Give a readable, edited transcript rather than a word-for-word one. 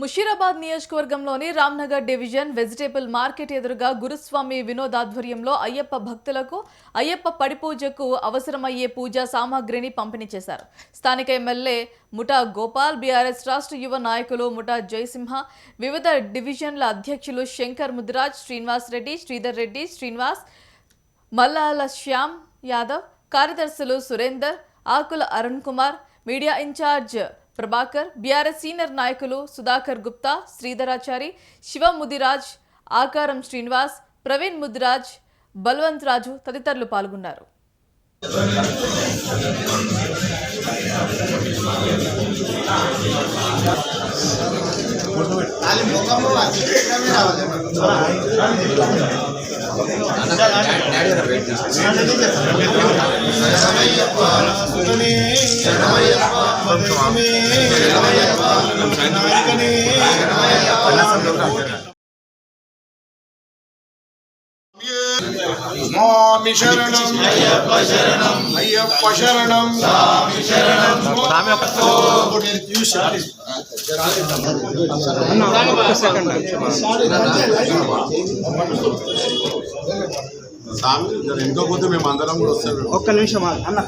ముషీరాబాద్ నియోజకవర్గంలోని Ramnagar division vegetable market ఎదురుగా గురుస్వామి వినోద్ ఆధ్వర్యంలో అయ్యప్ప భక్తులకు అయ్యప్ప పడిపూజకు అవసరమయ్యే పూజా సామాగ్రిని పంపిణీ చేశారు. స్థానిక ఎమ్మెల్యే ముఠా గోపాల్, బీఆర్ఎస్ రాష్ట్ర యువ నాయకులు ముఠా జయసింహ, వివిధ డివిజన్ల అధ్యక్షులు శంకర్ ముదిరాజ్, శ్రీనివాస్ రెడ్డి, శ్రీధర్ రెడ్డి, శ్రీనివాస్, మల్లాల శ్యామ్ యాదవ్, కార్యదర్శులు Surender, Akula Arun Kumar, media incharge Prabhakar, BRS senior నాయకులు సుధాకర్ గుప్తా, శ్రీధరాచారి, శివ ముదిరాజ్, ఆకారం శ్రీనివాస్, ప్రవీణ్ ముదిరాజ్, బల్వంత్ రాజు తదితరులు పాల్గొన్నారు. స్వామి శరణం అయ్యప్ప శరణం అయ్యప్ప శరణం స్వామి శరణం స్వామి ఎంతో కొద్ది మేము అందరం కూడా వస్తాం. ఒక్క నిమిషం అన్న